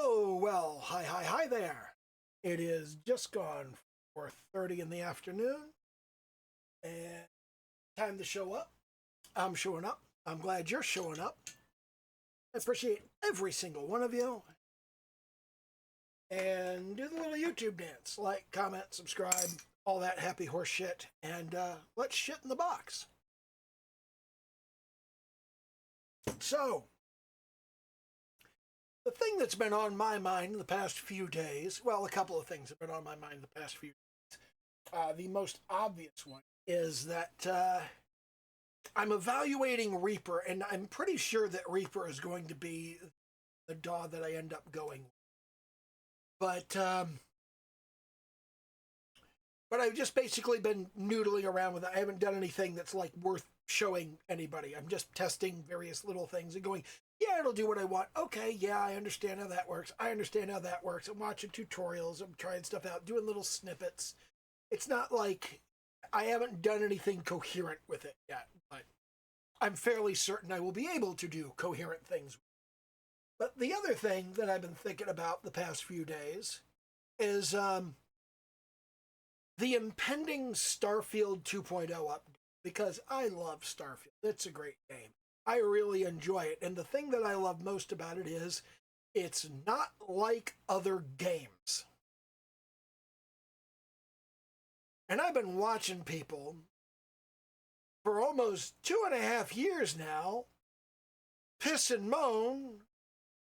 Oh, well, hi there. It is just gone 4:30 in the afternoon, and time to show up. I'm showing up. I'm glad you're showing up. I appreciate every single one of you. And do the little YouTube dance. Like, comment, subscribe, all that happy horse shit. And let's shit in the box. So, the thing that's been on my mind the past few days, well, a couple of things have been on my mind the past few days. The most obvious one is that I'm evaluating Reaper, and I'm pretty sure that Reaper is going to be the DAW that I end up going with. But I've just basically been noodling around with it. I haven't done anything that's like worth showing anybody. I'm just testing various little things and going, yeah, it'll do what I want. Okay, yeah, I understand how that works. I understand how that works. I'm watching tutorials. I'm trying stuff out, doing little snippets. It's not like I haven't done anything coherent with it yet, but I'm fairly certain I will be able to do coherent things. But the other thing that I've been thinking about the past few days is the impending Starfield 2.0 update, because I love Starfield. It's a great game. I really enjoy it. And the thing that I love most about it is it's not like other games. And I've been watching people for almost 2.5 years now piss and moan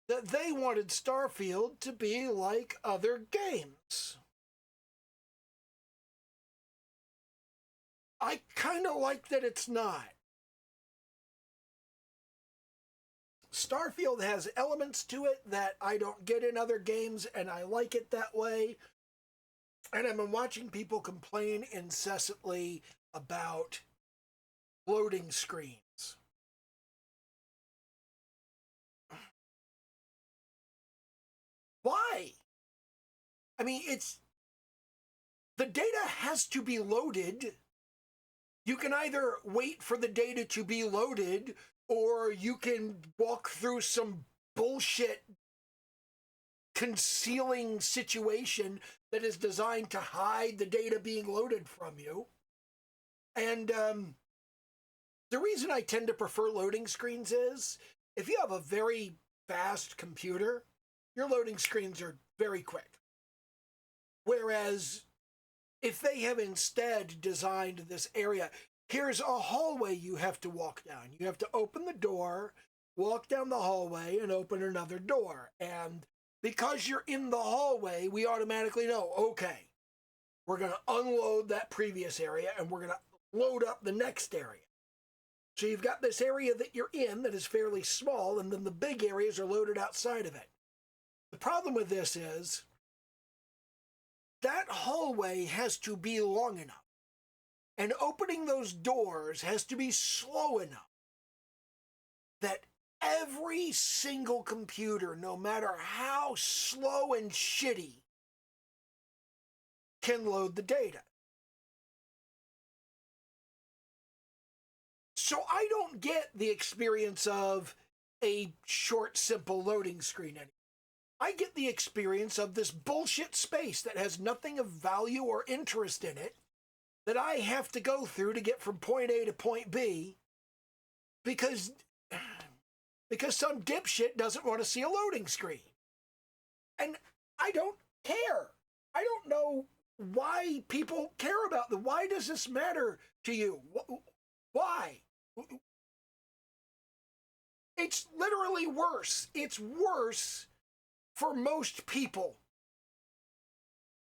that they wanted Starfield to be like other games. I kind of like that it's not. Starfield has elements to it that I don't get in other games, and I like it that way. And I've been watching people complain incessantly about loading screens. Why? I mean, the data has to be loaded. You can either wait for the data to be loaded, or you can walk through some bullshit concealing situation that is designed to hide the data being loaded from you. And the reason I tend to prefer loading screens is if you have a very fast computer, your loading screens are very quick. Whereas if they have instead designed this area, here's a hallway you have to walk down. You have to open the door, walk down the hallway, and open another door. And because you're in the hallway, we automatically know, okay, we're going to unload that previous area and we're going to load up the next area. So you've got this area that you're in that is fairly small, and then the big areas are loaded outside of it. The problem with this is that hallway has to be long enough, and opening those doors has to be slow enough that every single computer, no matter how slow and shitty, can load the data. So I don't get the experience of a short, simple loading screen anymore. I get the experience of this bullshit space that has nothing of value or interest in it that I have to go through to get from point A to point B because some dipshit doesn't want to see a loading screen. And I don't care. I don't know why people care about them. Why does this matter to you? Why? It's literally worse. It's worse for most people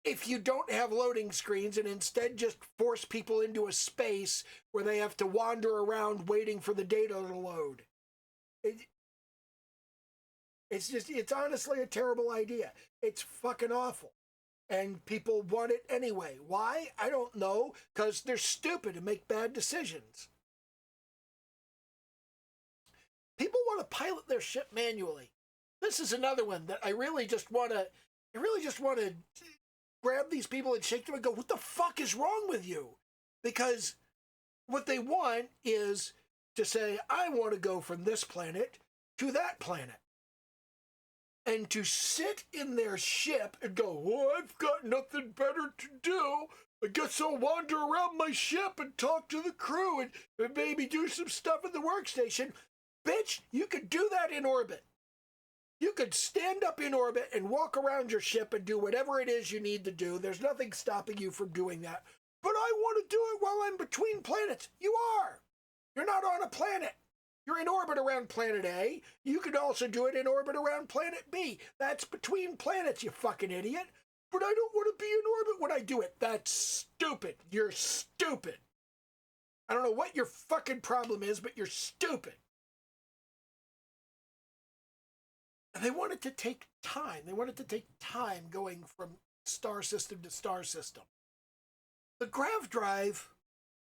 if you don't have loading screens and instead just force people into a space where they have to wander around waiting for the data to load. It's honestly a terrible idea. It's fucking awful. And people want it anyway. Why? I don't know. Because they're stupid and make bad decisions. People want to pilot their ship manually. This is another one that I really just want to grab these people and shake them and go, what the fuck is wrong with you? Because what they want is to say, I want to go from this planet to that planet. and to sit in their ship and go, well, I've got nothing better to do. I guess I'll wander around my ship and talk to the crew and maybe do some stuff in the workstation. Bitch, you could do that in orbit. You could stand up in orbit and walk around your ship and do whatever it is you need to do. There's nothing stopping you from doing that. But I want to do it while I'm between planets. You are. You're not on a planet. You're in orbit around planet A. You could also do it in orbit around planet B. That's between planets, you fucking idiot. But I don't want to be in orbit when I do it. That's stupid. You're stupid. I don't know what your fucking problem is, but you're stupid. And they wanted to take time. They wanted to take time going from star system to star system. The grav drive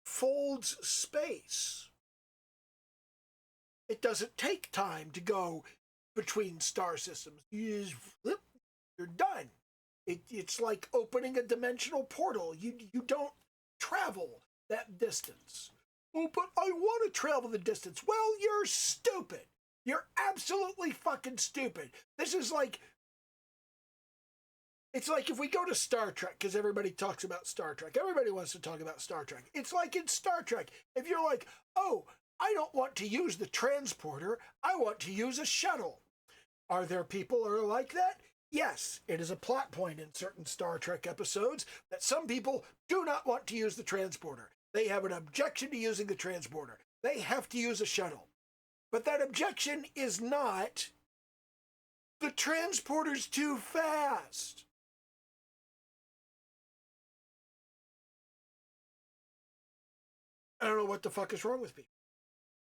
folds space. It doesn't take time to go between star systems. You just flip, you're done. It's like opening a dimensional portal. You don't travel that distance. Oh, but I want to travel the distance. Well, you're stupid. You're absolutely fucking stupid. This is like, it's like if we go to Star Trek, because everybody talks about Star Trek. Everybody wants to talk about Star Trek. It's like in Star Trek, if you're like, oh, I don't want to use the transporter, I want to use a shuttle. Are there people who are like that? Yes, it is a plot point in certain Star Trek episodes that some people do not want to use the transporter. They have an objection to using the transporter. They have to use a shuttle. But that objection is not, the transporter's too fast. I don't know what the fuck is wrong with me.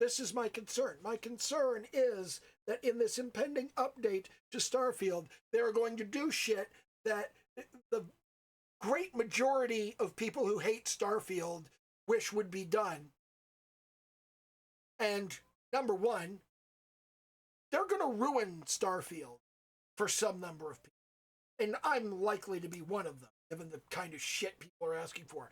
This is my concern. My concern is that in this impending update to Starfield, they're going to do shit that the great majority of people who hate Starfield wish would be done. And number one, they're going to ruin Starfield for some number of people. And I'm likely to be one of them, given the kind of shit people are asking for.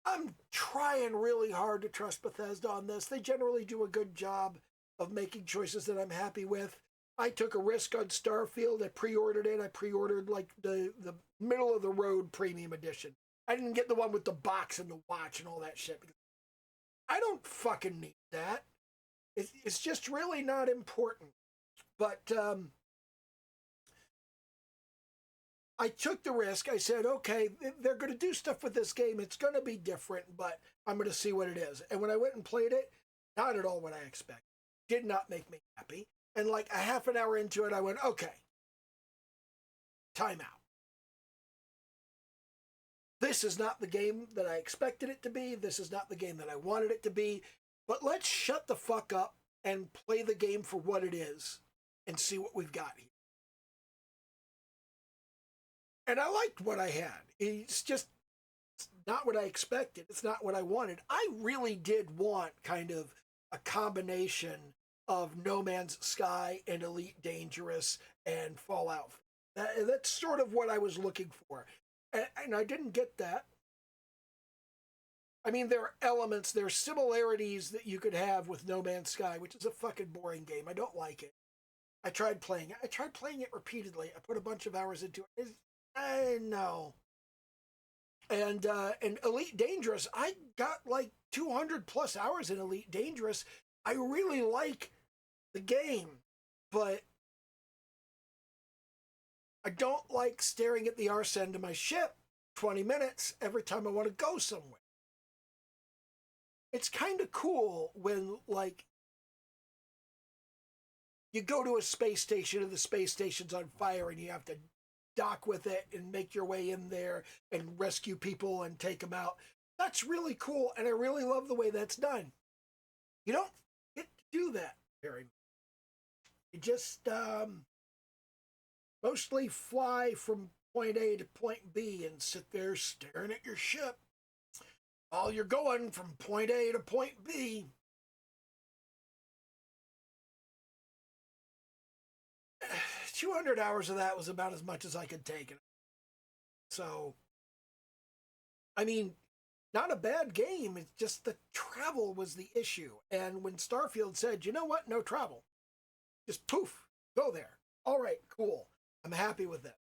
I'm trying really hard to trust Bethesda on this. They generally do a good job of making choices that I'm happy with. I took a risk on Starfield. I pre-ordered it. I pre-ordered like the middle of the road premium edition. I didn't get the one with the box and the watch and all that shit. I don't fucking need that. It's just really not important. But I took the risk. I said, okay, they're going to do stuff with this game. It's going to be different, but I'm going to see what it is. And when I went and played it, not at all what I expected. Did not make me happy. And like a half an hour into it, I went, okay, time out. This is not the game that I expected it to be. This is not the game that I wanted it to be. But let's shut the fuck up and play the game for what it is and see what we've got here. And I liked what I had. It's just not what I expected. It's not what I wanted. I really did want kind of a combination of No Man's Sky and Elite Dangerous and Fallout. That's sort of what I was looking for. And I didn't get that. I mean, there are elements, there are similarities that you could have with No Man's Sky, which is a fucking boring game. I don't like it. I tried playing it. I tried playing it repeatedly. I put a bunch of hours into it. I know. And Elite Dangerous, I got like 200 plus hours in Elite Dangerous. I really like the game, but I don't like staring at the arse end of my ship 20 minutes every time I want to go somewhere. It's kind of cool when, like, you go to a space station and the space station's on fire and you have to dock with it and make your way in there and rescue people and take them out. That's really cool, and I really love the way that's done. You don't get to do that very much. You just mostly fly from point A to point B and sit there staring at your ship while you're going from point A to point B. 200 hours of that was about as much as I could take. So, I mean, not a bad game. It's just the travel was the issue. And when Starfield said, you know what, no travel, just poof, go there. All right, cool. I'm happy with that.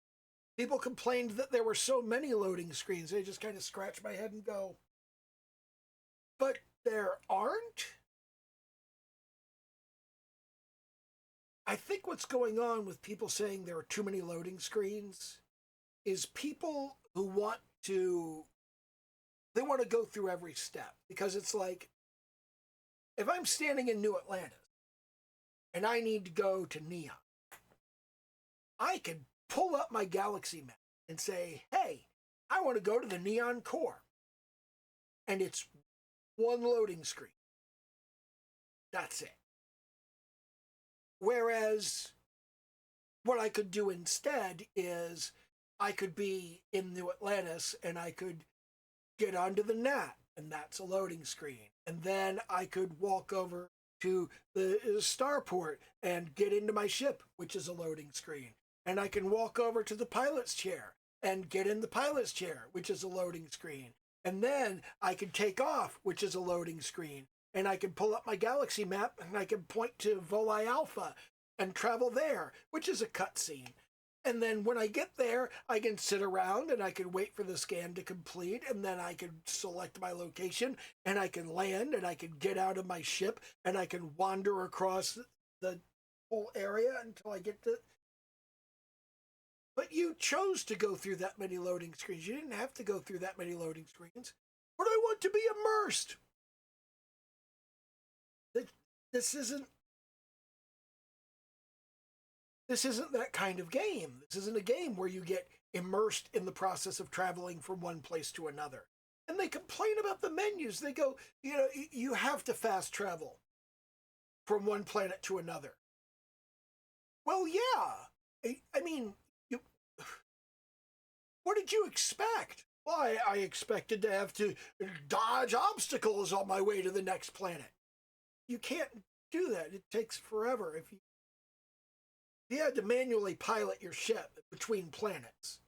People complained that there were so many loading screens. They just kind of scratch my head and go, but there aren't? I think what's going on with people saying there are too many loading screens is people who they want to go through every step, because it's like, if I'm standing in New Atlantis and I need to go to Neon, I can pull up my galaxy map and say, hey, I want to go to the Neon core. And it's one loading screen. That's it. Whereas what I could do instead is I could be in New Atlantis and I could get onto the NAT, and that's a loading screen. And then I could walk over to the starport and get into my ship, which is a loading screen. And I can walk over to the pilot's chair and get in the pilot's chair, which is a loading screen. And then I can take off, which is a loading screen. And I can pull up my galaxy map and I can point to Voli Alpha and travel there, which is a cutscene. And then when I get there, I can sit around and I can wait for the scan to complete, and then I can select my location and I can land and I can get out of my ship and I can wander across the whole area until I get to... But you chose to go through that many loading screens. You didn't have to go through that many loading screens. But I want to be immersed. This isn't that kind of game. This isn't a game where you get immersed in the process of traveling from one place to another. And they complain about the menus. They go, you have to fast travel from one planet to another. Well, yeah. I mean, what did you expect? Well, I expected to have to dodge obstacles on my way to the next planet. You can't do that. It takes forever. If you had to manually pilot your ship between planets,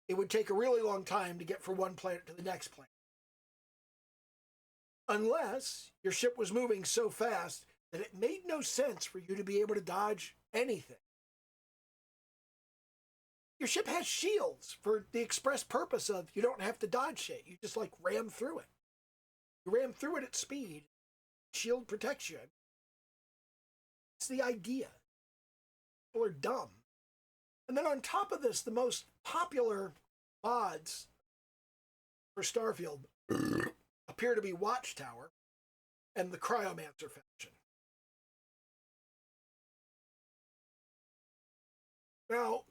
it would take a really long time to get from one planet to the next planet. Unless your ship was moving so fast that it made no sense for you to be able to dodge anything. Your ship has shields for the express purpose of you don't have to dodge shit. You just like ram through it. You ram through it at speed. Shield protects you. It's the idea. People are dumb. And then on top of this, the most popular mods for Starfield appear to be Watchtower and the Cryomancer faction. Now,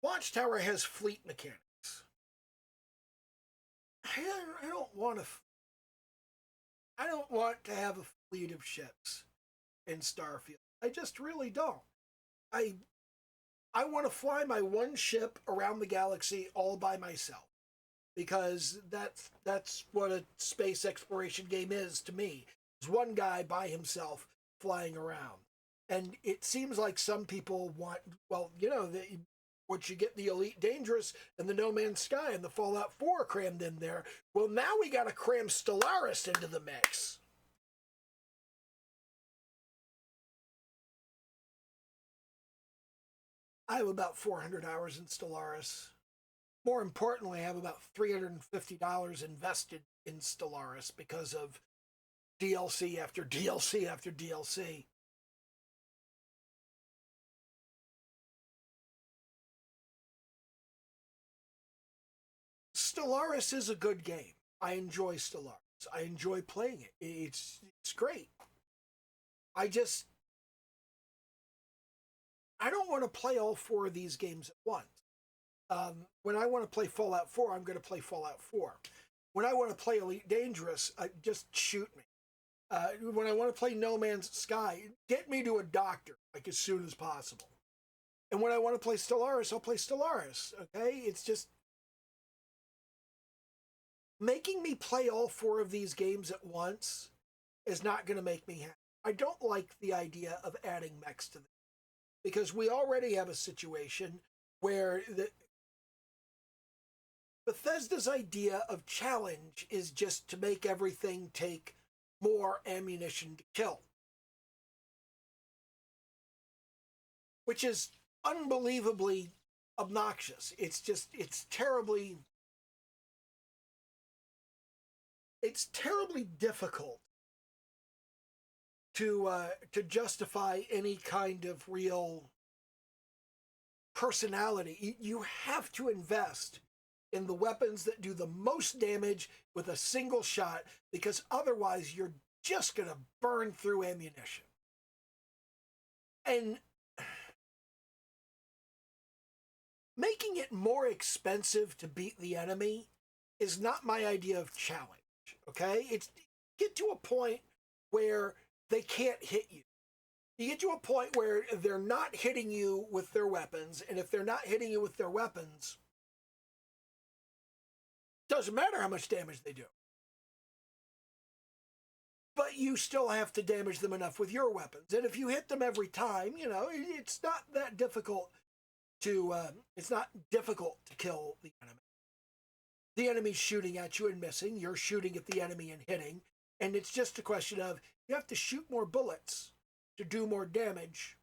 Watchtower has fleet mechanics. I don't want to have a fleet of ships in Starfield. I just really don't. I want to fly my one ship around the galaxy all by myself, because that's what a space exploration game is to me. It's one guy by himself flying around. And it seems like some people want, well, once you get the Elite Dangerous and the No Man's Sky and the Fallout 4 crammed in there, well, now we got to cram Stellaris into the mix. I have about 400 hours in Stellaris. More importantly, I have about $350 invested in Stellaris because of DLC after DLC after DLC. Stellaris is a good game. I enjoy Stellaris. I enjoy playing it. It's great. I don't want to play all four of these games at once. When I want to play Fallout 4, I'm going to play Fallout 4. When I want to play Elite Dangerous, just shoot me. When I want to play No Man's Sky, get me to a doctor like as soon as possible. And when I want to play Stellaris, I'll play Stellaris. Okay, it's just making me play all four of these games at once is not going to make me happy. I don't like the idea of adding mechs to them, because we already have a situation where Bethesda's idea of challenge is just to make everything take more ammunition to kill. which is unbelievably obnoxious. It's terribly difficult to justify any kind of real personality. You have to invest in the weapons that do the most damage with a single shot, because otherwise you're just going to burn through ammunition. And making it more expensive to beat the enemy is not my idea of challenge, okay? It's get to a point where they can't hit you. You get to a point where they're not hitting you with their weapons, and if they're not hitting you with their weapons, doesn't matter how much damage they do. But you still have to damage them enough with your weapons. And if you hit them every time, it's not that difficult it's not difficult to kill the enemy. The enemy's shooting at you and missing. You're shooting at the enemy and hitting. And it's just a question of you have to shoot more bullets to do more damage,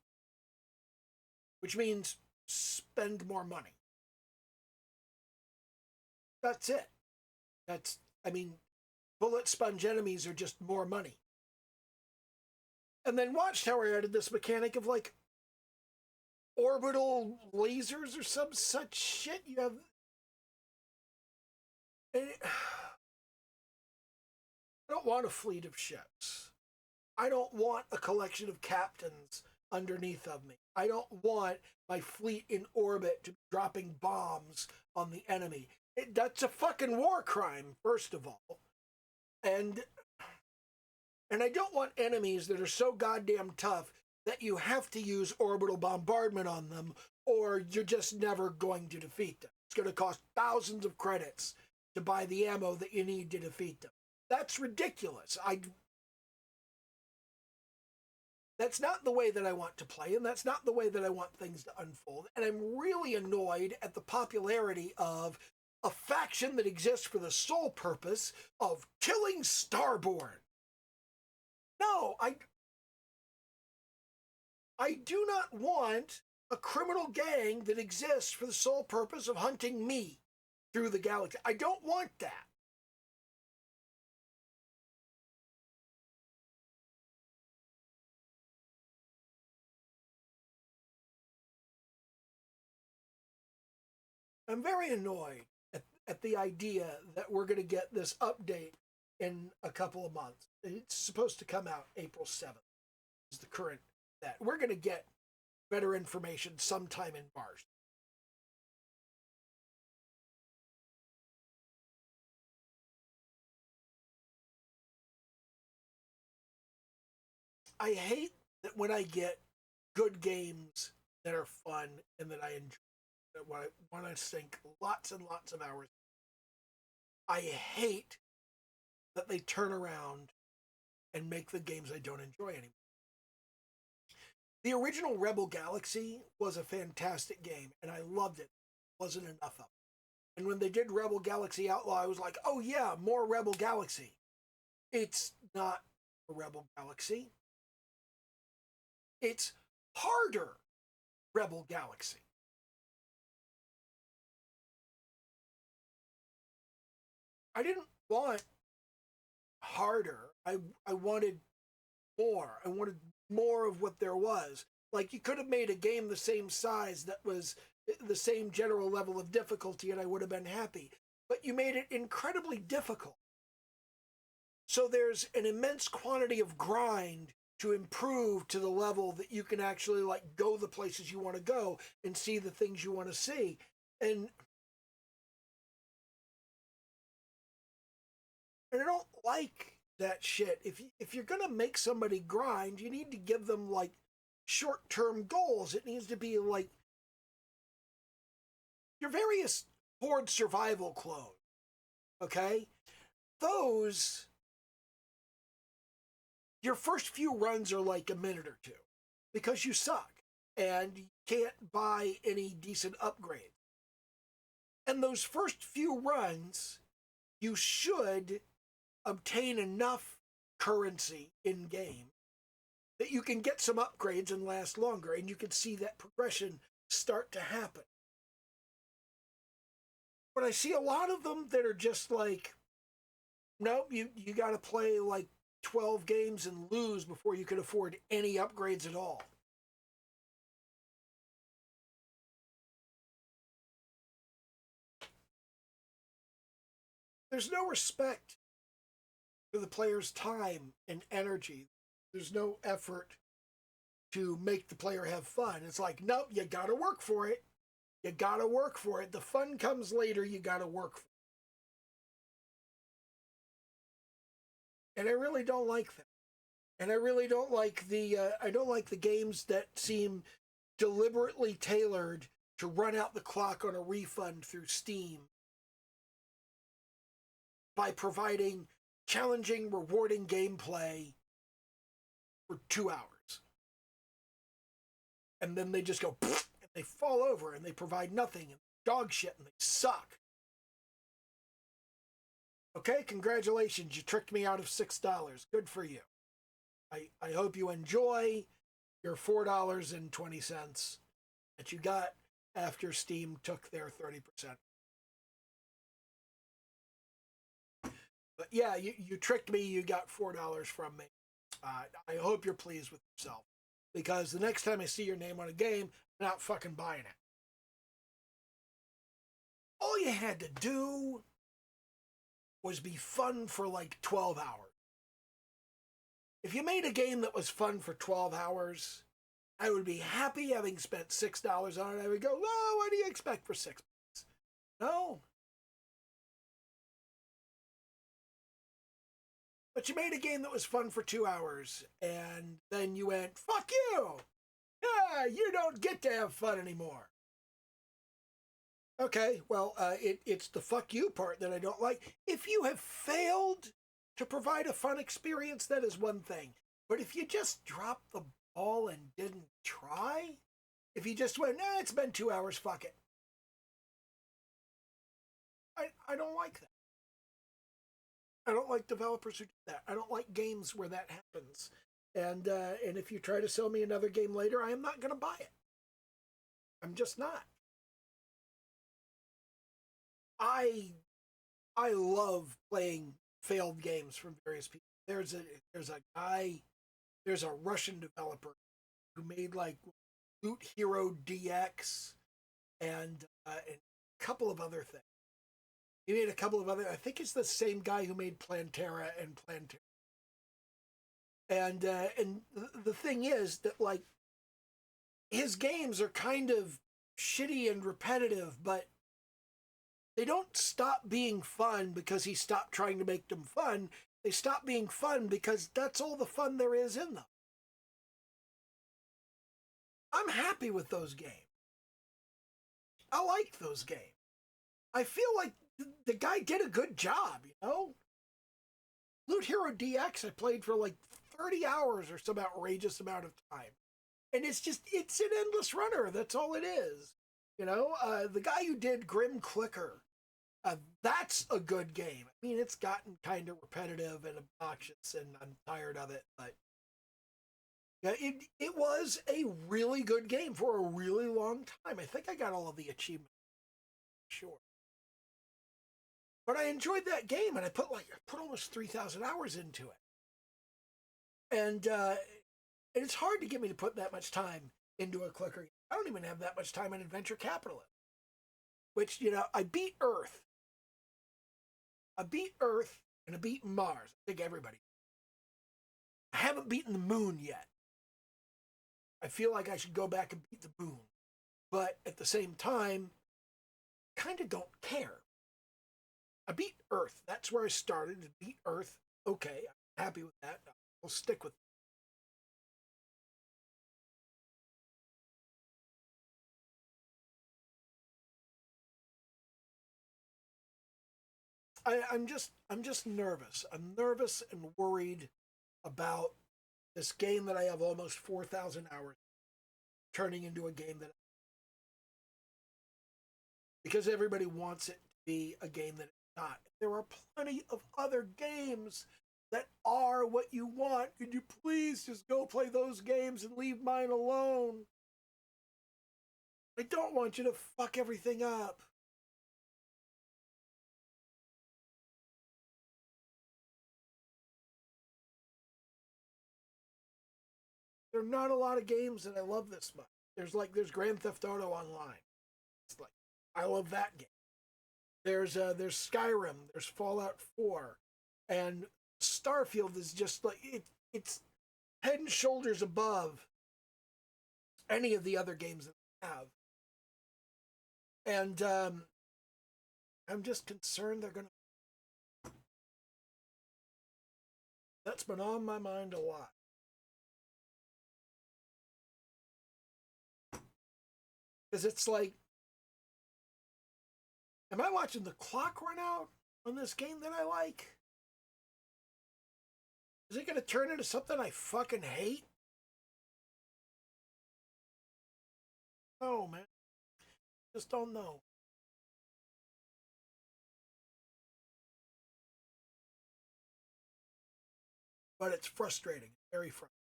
which means spend more money. That's it. Bullet sponge enemies are just more money. And then Watchtower added this mechanic of like orbital lasers or some such shit. You have. I don't want a fleet of ships. I don't want a collection of captains underneath of me. I don't want my fleet in orbit to be dropping bombs on the enemy. That's a fucking war crime, first of all. And I don't want enemies that are so goddamn tough that you have to use orbital bombardment on them, or you're just never going to defeat them. It's going to cost thousands of credits to buy the ammo that you need to defeat them. That's ridiculous. That's not the way that I want to play, and that's not the way that I want things to unfold. And I'm really annoyed at the popularity of a faction that exists for the sole purpose of killing Starborn. No, I do not want a criminal gang that exists for the sole purpose of hunting me through the galaxy. I don't want that. I'm very annoyed at the idea that we're going to get this update in a couple of months. It's supposed to come out April 7th, is the current that. We're going to get better information sometime in March. I hate that when I get good games that are fun and that I enjoy, that I want to sink lots and lots of hours, I hate that they turn around and make the games I don't enjoy anymore. The original Rebel Galaxy was a fantastic game, and I loved it. Wasn't enough of it. And when they did Rebel Galaxy Outlaw, I was like, oh yeah, more Rebel Galaxy. It's not a Rebel Galaxy. It's harder Rebel Galaxy. I didn't want harder. I wanted more. I wanted more of what there was. Like, you could have made a game the same size that was the same general level of difficulty and I would have been happy. But you made it incredibly difficult. So there's an immense quantity of grind to improve to the level that you can actually like go the places you want to go and see the things you want to see. And I don't like that shit. If you're gonna make somebody grind, you need to give them like short-term goals. It needs to be like your various Horde survival clones. Okay, those your first few runs are like a minute or two because you suck and you can't buy any decent upgrades. And those first few runs, you should obtain enough currency in game that you can get some upgrades and last longer, and you can see that progression start to happen. But I see a lot of them that are just like, nope, you got to play like 12 games and lose before you can afford any upgrades at all. There's no respect for the player's time and energy. There's no effort to make the player have fun. It's like, nope, you got to work for it. You got to work for it. The fun comes later. You got to work for it. And I really don't like that. And I really don't like I don't like the games that seem deliberately tailored to run out the clock on a refund through Steam by providing challenging, rewarding gameplay for 2 hours. And then they just go, and they fall over and they provide nothing and dog shit and they suck. Okay, congratulations, you tricked me out of $6. Good for you. I hope you enjoy your $4.20 that you got after Steam took their 30%. But yeah, you tricked me. You got $4 from me. I hope you're pleased with yourself, because the next time I see your name on a game, I'm not fucking buying it. All you had to do was be fun for like 12 hours. If you made a game that was fun for 12 hours, I would be happy having spent $6 on it. I would go, well, what do you expect for $6? No. But you made a game that was fun for 2 hours, and then you went, fuck you! Yeah, you don't get to have fun anymore. Okay, well, it's the fuck you part that I don't like. If you have failed to provide a fun experience, that is one thing. But if you just dropped the ball and didn't try, if you just went, nah, it's been 2 hours, fuck it. I don't like that. I don't like developers who do that. I don't like games where that happens. And if you try to sell me another game later, I am not going to buy it. I'm just not. I I love playing failed games from various people. There's a guy, there's a Russian developer who made like Loot Hero DX and a couple of other things. He made a couple of other. I think it's the same guy who made Plantera and Plantera. And the thing is that like his games are kind of shitty and repetitive, but they don't stop being fun because he stopped trying to make them fun. They stop being fun because that's all the fun there is in them. I'm happy with those games. I like those games. I feel like the guy did a good job, you know? Loot Hero DX I played for like 30 hours or some outrageous amount of time. And it's an endless runner. That's all it is. You know, the guy who did Grim Clicker, that's a good game. I mean, it's gotten kind of repetitive and obnoxious, and I'm tired of it. But yeah, it was a really good game for a really long time. I think I got all of the achievements. Sure. But I enjoyed that game, and I put almost 3,000 hours into it. And it's hard to get me to put that much time into a clicker. I don't even have that much time in Adventure Capitalist. Which, you know, I beat Earth. I beat Earth and I beat Mars. I think everybody. I haven't beaten the moon yet. I feel like I should go back and beat the moon. But at the same time, kind of don't care. I beat Earth. That's where I started. I beat Earth. Okay, I'm happy with that. I'll stick with it. I'm just nervous. I'm nervous and worried about this game that I have almost 4,000 hours turning into a game that, because everybody wants it to be a game that it's not. There are plenty of other games that are what you want. Could you please just go play those games and leave mine alone? I don't want you to fuck everything up. There are not a lot of games that I love this much. There's Grand Theft Auto Online. It's like I love that game. There's Skyrim, there's Fallout 4, and Starfield is just like it's head and shoulders above any of the other games that I have. And I'm just concerned they're gonna. That's been on my mind a lot. Because it's like, am I watching the clock run out on this game that I like? Is it going to turn into something I fucking hate? Oh, man. Just don't know. But it's frustrating. Very frustrating.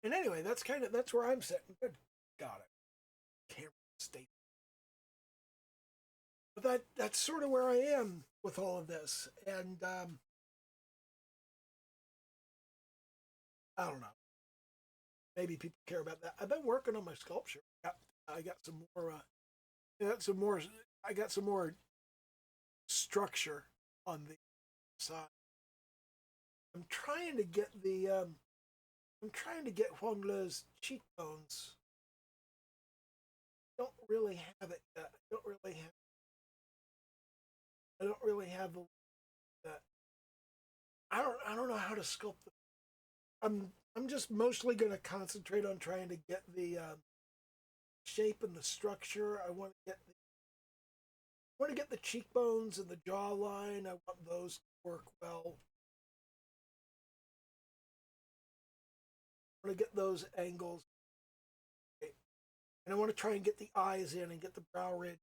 And anyway, that's where I'm sitting. Good God, I can't state. But that's sort of where I am with all of this. And I don't know. Maybe people care about that. I've been working on my sculpture. I got some more. I got some more structure on the side. I'm trying to get the. I'm trying to get Huang Le's cheekbones. Don't really have it yet. I don't really have that. I don't know how to sculpt them. I'm just mostly going to concentrate on trying to get the shape and the structure. I want to get the cheekbones and the jawline. I want those to work well. I want to get those angles, and I want to try and get the eyes in and get the brow ridge.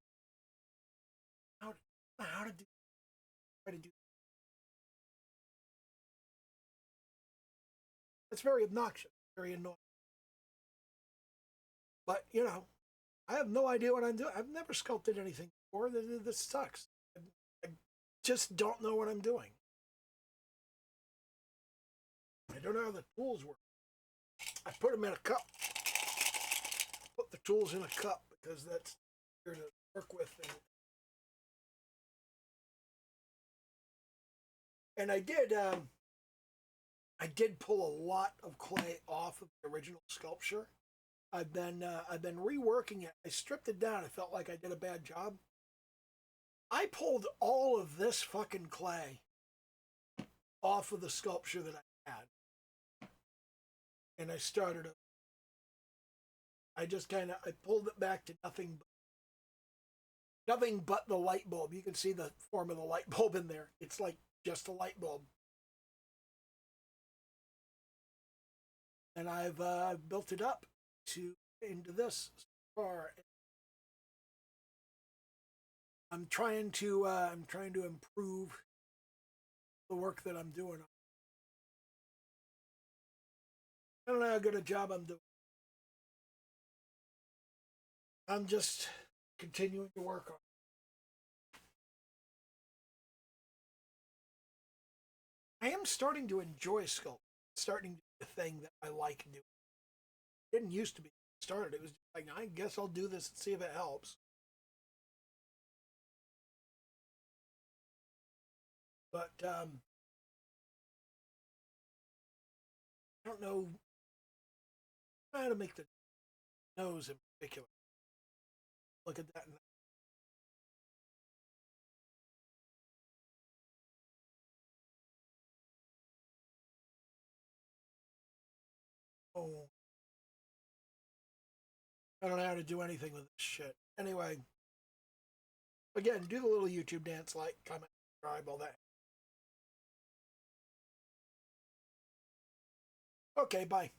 How to do try to do. It's very obnoxious, very annoying. But I have no idea what I'm doing. I've never sculpted anything before. This sucks. I just don't know what I'm doing. I don't know how the tools work. I put them in a cup. Put the tools in a cup because that's here to work with. And I did pull a lot of clay off of the original sculpture. I've been reworking it. I stripped it down. I felt like I did a bad job. I pulled all of this fucking clay off of the sculpture that I had, and I started it. I just I pulled it back to nothing but the light bulb. You can see the form of the light bulb in there. It's like just a light bulb. And I've built it up into this far. I'm trying to improve the work that I'm doing. I don't know how good a job I'm doing. I'm just continuing to work on it. I am starting to enjoy sculpting. It's starting to be a thing that I like doing. It didn't used to be. Started. It was like, I guess I'll do this and see if it helps. But I don't know how to make the nose in particular. Look at that. Oh, I don't know how to do anything with this shit. Anyway, again, do the little YouTube dance, like, comment, subscribe, all that. Okay, bye.